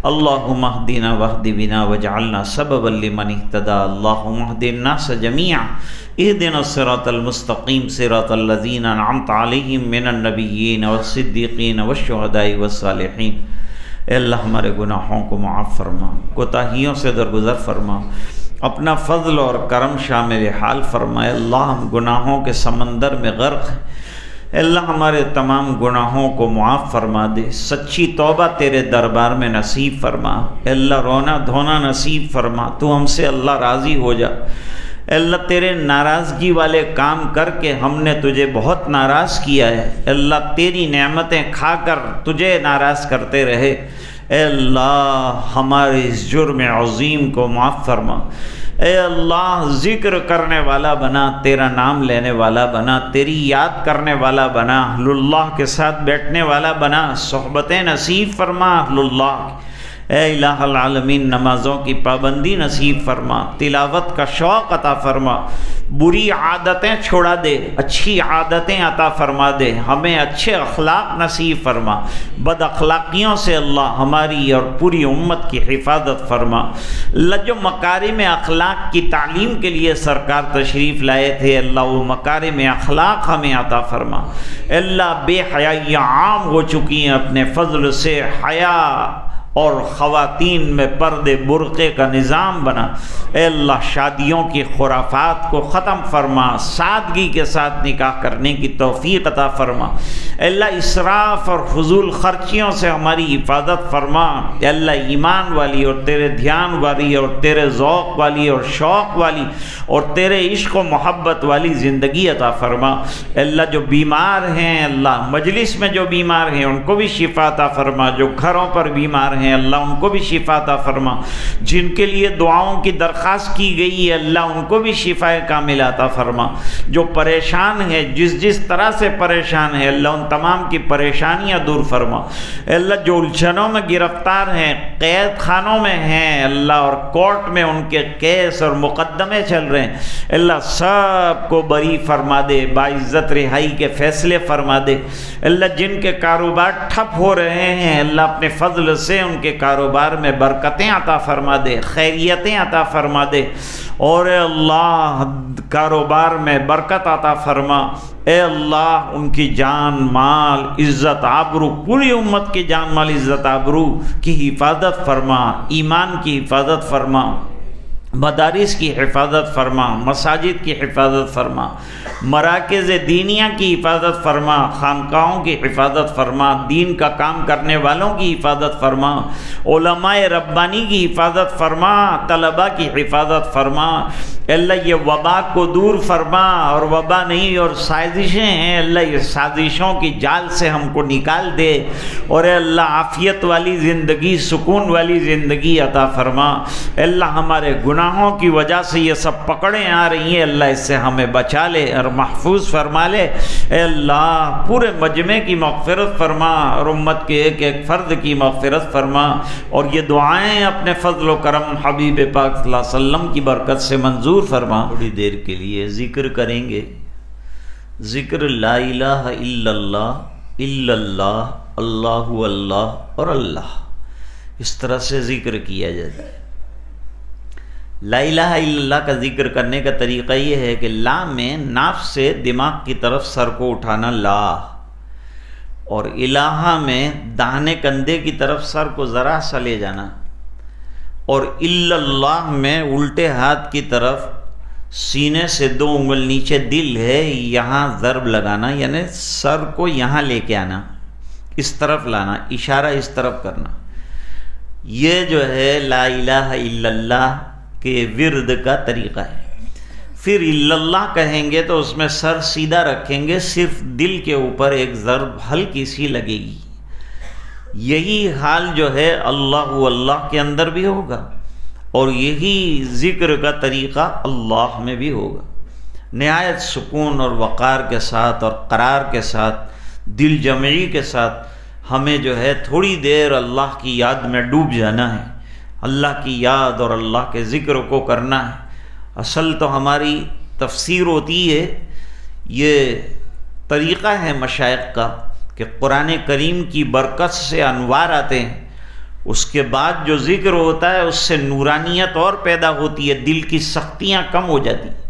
Speaker 1: اللہم اہدنا واہد بنا واجعلنا سببا لمن اہتدى، اللہم اہد الناس جميعا اہدنا الصراط المستقیم صراط الذین انعمت علیہم من النبیین والصدیقین والشہداء والصالحین۔ اے اللہ ہمارے گناہوں کو معاف فرما، کوتاہیوں سے درگزر فرما، اپنا فضل اور کرم شامل حال فرمائے۔ اللہ ہم گناہوں کے سمندر میں غرق ہیں، اے اللہ ہمارے تمام گناہوں کو معاف فرما دے، سچی توبہ تیرے دربار میں نصیب فرما، اے اللہ رونا دھونا نصیب فرما، تو ہم سے اللہ راضی ہو جا۔ اے اللہ تیرے ناراضگی والے کام کر کے ہم نے تجھے بہت ناراض کیا ہے، اے اللہ تیری نعمتیں کھا کر تجھے ناراض کرتے رہے، اے اللہ ہمارے اس جرم عظیم کو معاف فرما۔ اے اللہ ذکر کرنے والا بنا، تیرا نام لینے والا بنا، تیری یاد کرنے والا بنا، اہل اللہ کے ساتھ بیٹھنے والا بنا، صحبتیں نصیب فرما اہل اللہ۔ اے الہ العالمین نمازوں کی پابندی نصیب فرما، تلاوت کا شوق عطا فرما، بری عادتیں چھوڑا دے، اچھی عادتیں عطا فرما دے، ہمیں اچھے اخلاق نصیب فرما، بد اخلاقیوں سے اللہ ہماری اور پوری امت کی حفاظت فرما۔ اللہ جو مکارم اخلاق کی تعلیم کے لیے سرکار تشریف لائے تھے، اللہ وہ مکارم اخلاق ہمیں عطا فرما۔ اللہ بے حیائی عام ہو چکی ہیں، اپنے فضل سے حیا اور خواتین میں پردے برقعے کا نظام بنا۔ اے اللہ شادیوں کی خرافات کو ختم فرما، سادگی کے ساتھ نکاح کرنے کی توفیق عطا فرما۔ اے اللہ اسراف اور فضول خرچیوں سے ہماری حفاظت فرما۔ اے اللہ ایمان والی اور تیرے دھیان والی اور تیرے ذوق والی اور شوق والی اور تیرے عشق و محبت والی زندگی عطا فرما۔ اے اللہ جو بیمار ہیں، اللہ مجلس میں جو بیمار ہیں ان کو بھی شفا عطا فرما، جو گھروں پر بیمار ہیں اللہ ان کو بھی شفا عطا فرما، جن کے لیے دعاؤں کی درخواست کی گئی ہے اللہ ان کو بھی شفا کامل عطا فرما، جو پریشان ہے جس طرح سے پریشان ہے اللہ ان تمام کی پریشانیاں دور فرما۔ اللہ جو الجھنوں میں گرفتار ہیں، قید خانوں میں ہیں اللہ اور کورٹ میں ان کے کیس اور مقدمے چل رہے ہیں، اللہ سب کو بری فرما دے، باعزت رہائی کے فیصلے فرما دے۔ اللہ جن کے کاروبار ٹھپ ہو رہے ہیں اللہ اپنے فضل سے ان ان کے کاروبار میں برکتیں عطا فرما دے، خیریتیں عطا فرما دے، اور اے اللہ کاروبار میں برکت عطا فرما، اے اللہ ان کی جان مال عزت آبرو، پوری امت کی جان مال عزت آبرو کی حفاظت فرما، ایمان کی حفاظت فرما، مدارس کی حفاظت فرما، مساجد کی حفاظت فرما، مراکز دینیہ کی حفاظت فرما، خانقاہوں کی حفاظت فرما، دین کا کام کرنے والوں کی حفاظت فرما، علماء ربانی کی حفاظت فرما، طلباء کی حفاظت فرما، اللہ یہ وبا کو دور فرما، اور وبا نہیں اور سازشیں ہیں اللہ، یہ سازشوں کی جال سے ہم کو نکال دے، اور اے اللہ عافیت والی زندگی، سکون والی زندگی عطا فرما، اللہ ہمارے گناہوں کی وجہ سے یہ سب پکڑیں آ رہی ہیں اللہ، اس سے ہمیں بچا لے اور محفوظ فرما لے، اے اللہ پورے مجمع کی مغفرت فرما، اور امت کے ایک ایک فرد کی مغفرت فرما، اور یہ دعائیں اپنے فضل و کرم حبیب پاک صلی اللہ علیہ وسلم کی برکت سے منظور فرما۔ تھوڑی دیر کے لیے ذکر کریں گے، ذکر لا الہ الا اللہ، اللہ اللہ اور اللہ، اس طرح سے ذکر کیا جاتا ہے۔ لا الہ الا اللہ کا ذکر کرنے کا طریقہ یہ ہے کہ لا میں ناف سے دماغ کی طرف سر کو اٹھانا لا، اور الہ میں داہنے کندھے کی طرف سر کو ذرا سا لے جانا، اور الا اللہ میں الٹے ہاتھ کی طرف سینے سے 2 انگل نیچے دل ہے یہاں ضرب لگانا، یعنی سر کو یہاں لے کے آنا، اس طرف لانا، اشارہ اس طرف کرنا۔ یہ جو ہے لا الہ الا اللہ کے ورد کا طریقہ ہے۔ پھر الا اللہ کہیں گے تو اس میں سر سیدھا رکھیں گے، صرف دل کے اوپر ایک ضرب ہلکی سی لگے گی۔ یہی حال جو ہے اللہ اللہ کے اندر بھی ہوگا، اور یہی ذکر کا طریقہ اللہ میں بھی ہوگا، نہایت سکون اور وقار کے ساتھ اور قرار کے ساتھ، دل جمعی کے ساتھ ہمیں جو ہے تھوڑی دیر اللہ کی یاد میں ڈوب جانا ہے، اللہ کی یاد اور اللہ کے ذکر کو کرنا ہے۔ اصل تو ہماری تفسیر ہوتی ہے، یہ طریقہ ہے مشائخ کا کہ قرآن کریم کی برکت سے انوار آتے ہیں، اس کے بعد جو ذکر ہوتا ہے اس سے نورانیت اور پیدا ہوتی ہے، دل کی سختیاں کم ہو جاتی ہیں۔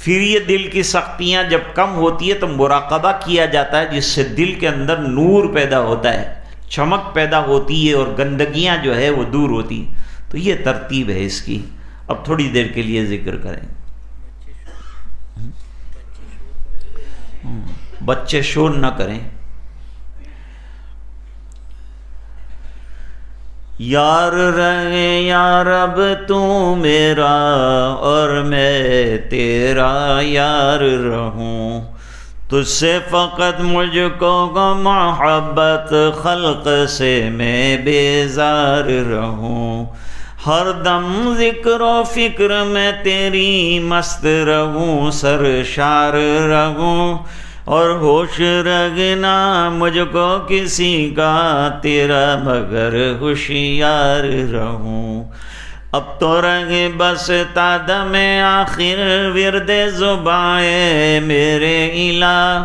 Speaker 1: پھر یہ دل کی سختیاں جب کم ہوتی ہے تو مراقبہ کیا جاتا ہے، جس سے دل کے اندر نور پیدا ہوتا ہے، چمک پیدا ہوتی ہے، اور گندگیاں جو ہے وہ دور ہوتی ہیں۔ تو یہ ترتیب ہے اس کی۔ اب تھوڑی دیر کے لیے ذکر کریں۔ بچے شور نہ کریں۔ یار رہے یا رب تو میرا، اور میں تیرا یار رہوں، تجھ سے فقط مجھ کو محبت، خلق سے میں بیزار رہوں، ہر دم ذکر و فکر میں تیری مست رہوں، سرشار رہوں، اور ہوش رگنا مجھ کو کسی کا تیرا مگر ہوشیار رہوں۔ اب تو رنگ بس تادم آخر ورد زبائے میرے الہ،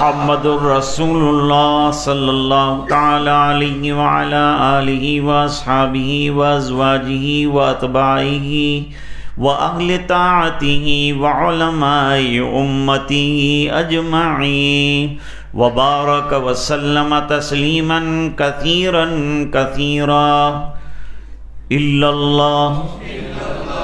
Speaker 1: محمد رسول اللہ صلی اللہ تعالی علیہ وعلا آلہ واصحابہ وازواجہ واتباعہ وأهل طاعته وعلماء أمته أجمعين وبارك وسلم تسليما كثيرا كثيرا إلا الله إلا الله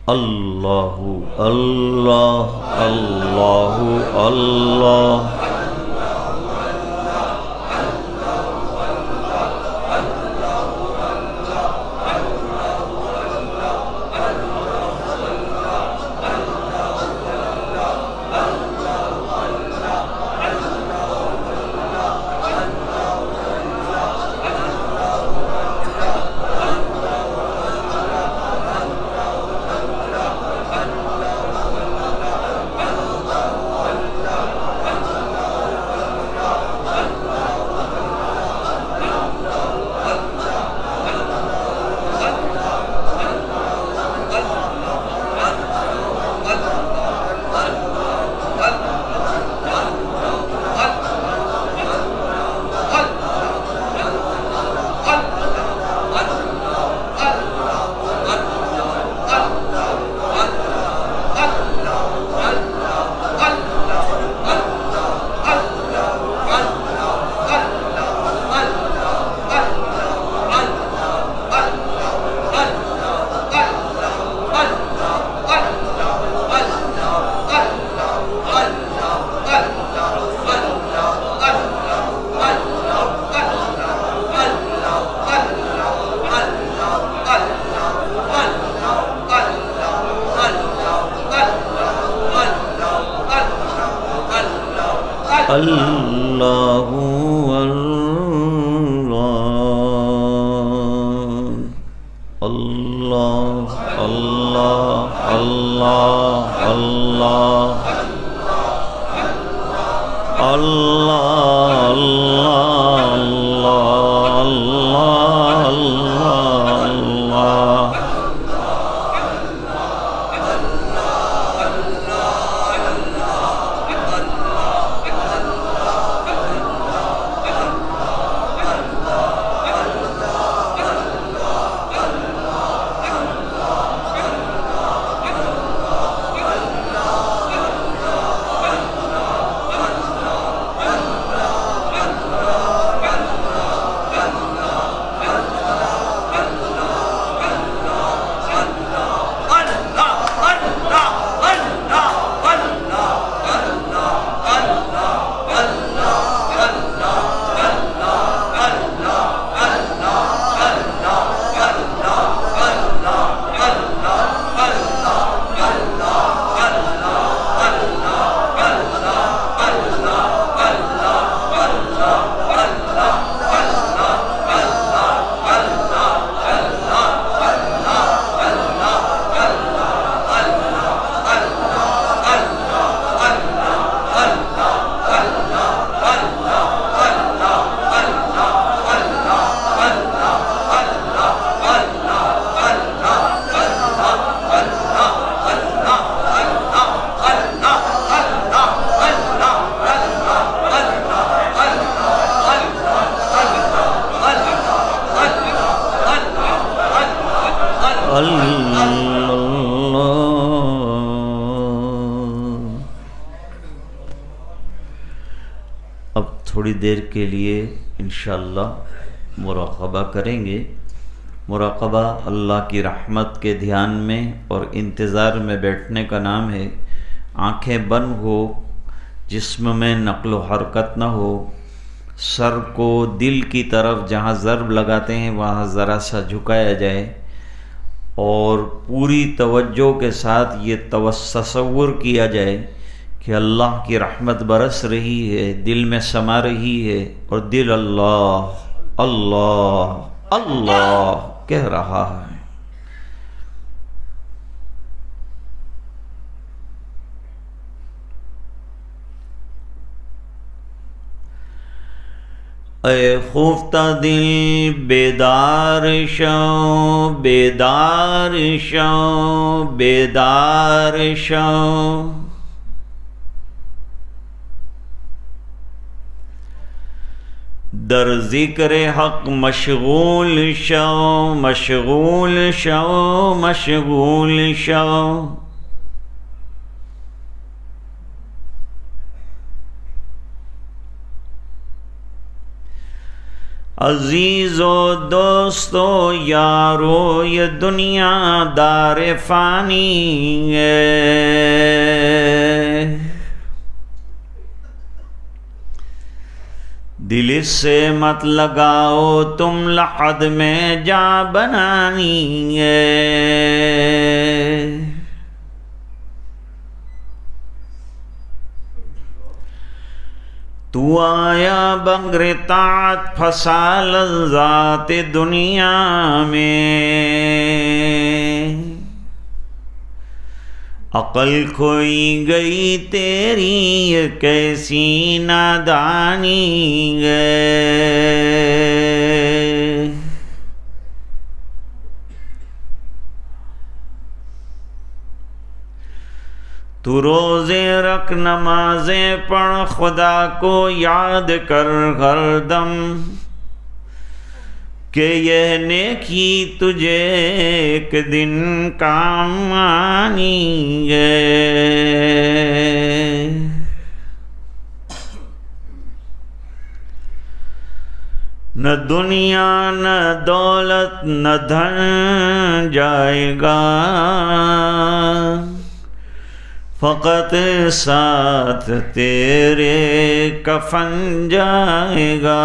Speaker 1: الله الله الله الله اللہ اللہ اللہ اللہ اللہ اللہ تھوڑی دیر کے لیے انشاءاللہ مراقبہ کریں گے۔ مراقبہ اللہ کی رحمت کے دھیان میں اور انتظار میں بیٹھنے کا نام ہے۔ آنکھیں بند ہو، جسم میں نقل و حرکت نہ ہو، سر کو دل کی طرف جہاں ضرب لگاتے ہیں وہاں ذرا سا جھکایا جائے، اور پوری توجہ کے ساتھ یہ تصور کیا جائے کہ اللہ کی رحمت برس رہی ہے، دل میں سما رہی ہے، اور دل اللہ اللہ اللہ کہہ رہا ہے۔ اے خفتہ دل بیدار شو، بیدار شو، بیدار شو، در ذکر حق مشغول شو، مشغول شو، مشغول شو، عزیز و دوستو یارو یہ دنیا دار فانی ہے، دل اس سے مت لگاؤ تم لحد میں جا بنانی ہے، تو آیا بغیر طاعت پھنسا لذات دنیا میں، عقل کھوئی گئی تیری یہ کیسی نادانی ہے، تو روزے رکھ نمازیں پڑھ خدا کو یاد کر ہر دم، کہ یہ نیکی تجھے ایک دن کام آنی ہے، نہ دنیا نہ دولت نہ دھن جائے گا، فقط ساتھ تیرے کفن جائے گا۔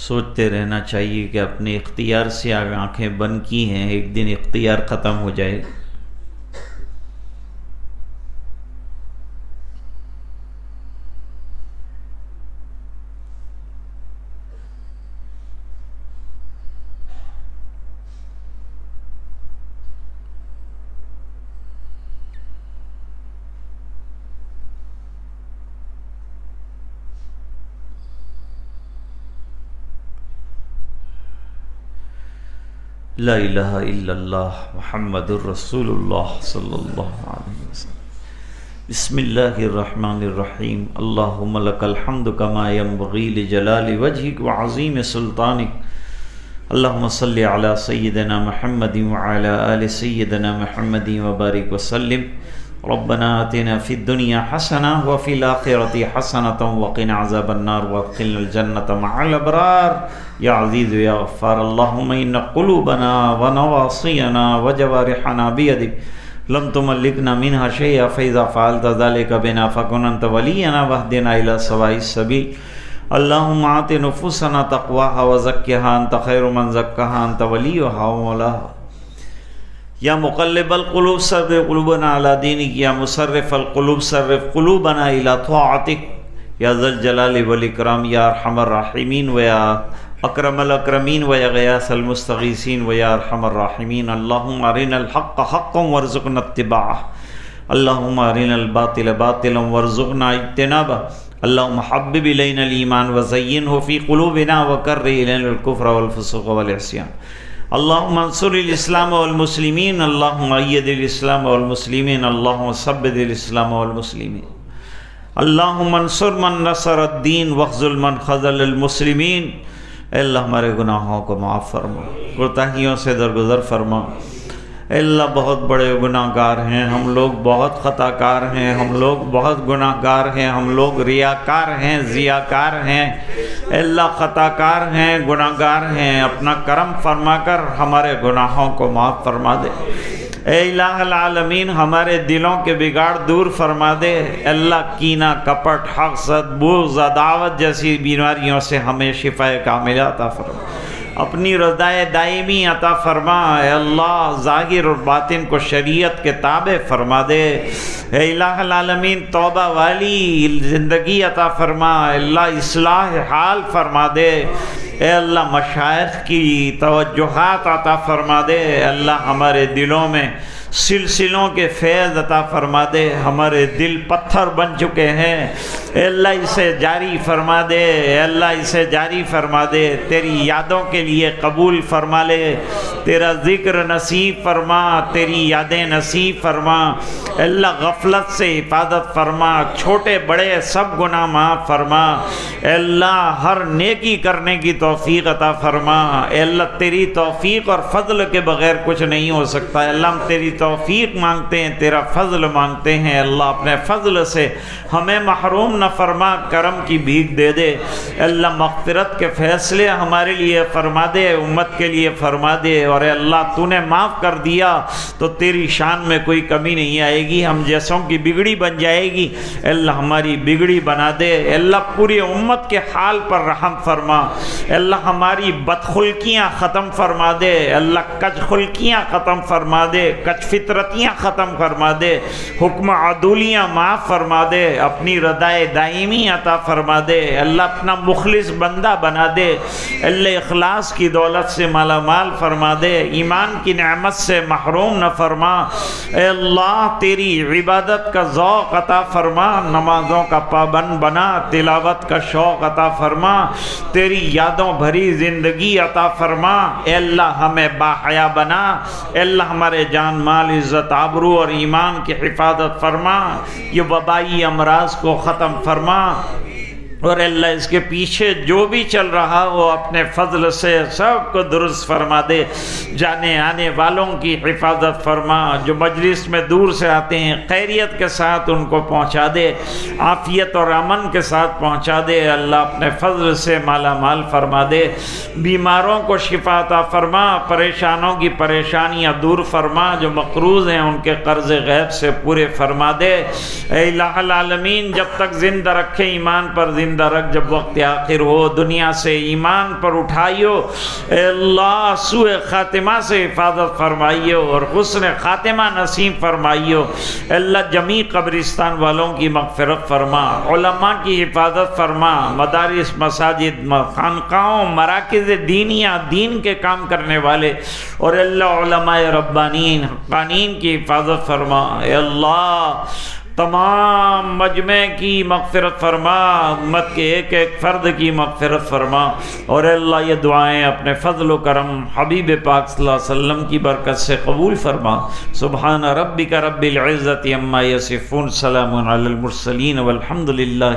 Speaker 1: سوچتے رہنا چاہیے کہ اپنے اختیار سے آنکھیں بند کی ہیں، ایک دن اختیار ختم ہو جائے۔ لا الہ الا اللہ محمد الرسول اللہ صلی اللہ علیہ وسلم۔ بسم اللہ الرحمن الرحیم۔ اللہم لک الحمد کما ینبغی لجلال وجہک وعظیم سلطانک۔ اللہم صلی علی سیدنا محمد وعلی آل سیدنا محمد وبارک وسلم۔ ربنا آتنا فی الدنیا حسنہ وفی الآخرۃ حسنۃ وقنا عذاب النار وادخلنا الجنۃ مع الابرار یا عزیز یا غفار۔ اللہم ان قلوبنا ونواصینا وجوارحنا بیدک لم تملکنا منها شیئا فاذا فعلت ذلك بنا فکن انت ولینا واہدنا الی سواء السبیل۔ اللہم آت نفوسنا تقواها وزکها انت خیر من زکاها انت ولیها ومولاها۔ یا مقلب القلوب صرف قلوبنا علی دینک، یا مصرف القلوب صرف قلوبنا الی طاعتک، یا ذا الجلال والاکرام، یا ارحم الراحمین و یا اکرم الاکرمین و یا غیاث المستغیثین و یا ارحم الراحمین۔ اللہم ارنا الحق حقا وارزقنا اتباعہ اللہم ارنا الباطل باطلا وارزقنا اجتنابہ، اللہم حبب الینا الایمان وزینہ فی قلوبنا وکرہ الینا الکفر والفسوق والعصیان، اللہم انصر الاسلام والمسلمین، اللہم اید الاسلام والمسلمین، اللہم ثبت الاسلام والمسلمین، اللہم انصر من نصر الدین واخذل من خذل المسلمین۔ اے اللہ ہمارے گناہوں کو معاف فرما، کوتاہیوں سے درگزر فرما۔ اے اللہ بہت بڑے گناہ گار ہیں ہم لوگ، بہت خطا کار ہیں ہم لوگ، بہت گناہ گار ہیں ہم لوگ، ریاکار ہیں، ضیاکار ہیں۔ اے اللہ خطا کار ہیں، گناہ گار ہیں، اپنا کرم فرما کر ہمارے گناہوں کو معاف فرما دے۔ اے الہ العالمین ہمارے دلوں کے بگاڑ دور فرما دے۔ اللہ کینہ، کپٹ، حسد، بغض، عداوت جیسی بیماریوں سے ہمیں شفا کاملہ عطا فرما، اپنی رضائے دائمی عطا فرما۔ اے اللہ ظاہر اور باطن کو شریعت کے تابع فرما دے۔ اے الہ العالمین توبہ والی زندگی عطا فرما، اے اللہ اصلاح حال فرما دے۔ اے اللہ مشائخ کی توجہات عطا فرما دے۔ اے اللہ ہمارے دلوں میں سلسلوں کے فیض عطا فرما دے، ہمارے دل پتھر بن چکے ہیں، اے اللہ اسے جاری فرما دے، اے اللہ اسے جاری فرما دے، تیری یادوں کے لیے قبول فرما لے، تیرا ذکر نصیب فرما، تیری یادیں نصیب فرما۔ اے اللہ غفلت سے حفاظت فرما، چھوٹے بڑے سب گناہ معاف فرما۔ اے اللہ ہر نیکی کرنے کی توفیق عطا فرما۔ اے اللہ تیری توفیق اور فضل کے بغیر کچھ نہیں ہو سکتا۔ اے اللہ ہم تیری توفیق مانگتے ہیں، تیرا فضل مانگتے ہیں۔ اللہ اپنے فضل سے ہمیں محروم نہ فرما، کرم کی بھیک دے دے۔ اے اللہ مغفرت کے فیصلے ہمارے لیے فرما دے، امت کے لیے فرما دے۔ اور اے اللہ تو نے معاف کر دیا تو تیری شان میں کوئی کمی نہیں آئے گی، ہم جیسوں کی بگڑی بن جائے گی، اے اللہ ہماری بگڑی بنا دے۔ اے اللہ پوری امت کے حال پر رحم فرما۔ اے اللہ ہماری بدخلقیاں ختم فرما دے، اے اللہ کج خلقیاں ختم فرما دے، کج فطرتیاں ختم فرما دے، حکم عدولیاں معاف فرما دے، اپنی رضائے دائمی عطا فرما دے۔ اللہ اپنا مخلص بندہ بنا دے، اللہ اخلاص کی دولت سے مالا مال فرما دے، ایمان کی نعمت سے محروم نہ فرما۔ اے اللہ تیری عبادت کا ذوق عطا فرما، نمازوں کا پابند بنا، تلاوت کا شوق عطا فرما، تیری یادوں بھری زندگی عطا فرما۔ اے اللہ ہمیں باحیا بنا، اے اللہ ہمارے جان مال عزت آبرو اور ایمان کی حفاظت فرما، یہ وبائی امراض کو ختم فرما۔ اور اللہ اس کے پیچھے جو بھی چل رہا وہ اپنے فضل سے سب کو درست فرما دے، جانے آنے والوں کی حفاظت فرما، جو مجلس میں دور سے آتے ہیں خیریت کے ساتھ ان کو پہنچا دے، عافیت اور امن کے ساتھ پہنچا دے۔ اللہ اپنے فضل سے مالا مال فرما دے، بیماروں کو شفا عطا فرما، پریشانوں کی پریشانیاں دور فرما، جو مقروض ہیں ان کے قرض غیب سے پورے فرما دے۔ اے الہ العالمین جب تک زندہ رکھے ایمان پر زندہ رکھ، جب وقت آخر ہو دنیا سے ایمان پر اٹھائیو۔ اے اللہ سوء خاتمہ سے حفاظت فرمائیو اور حسن خاتمہ نصیب فرمائیو۔ اے اللہ جمیع قبرستان والوں کی مغفرت فرما، علماء کی حفاظت فرما، مدارس، مساجد، خانقاہوں، مراکز دینیہ، دین کے کام کرنے والے اور اللہ علماء ربانین، حقانین کی حفاظت فرما۔ اے اللہ تمام مجمع کی مغفرت فرما، امت کے ایک ایک فرد کی مغفرت فرما۔ اور اللہ یہ دعائیں اپنے فضل و کرم حبیب پاک صلی اللہ علیہ وسلم کی برکت سے قبول فرما۔ سبحان ربک رب العزت عما یصفون، سلام علی المرسلین والحمد للہ۔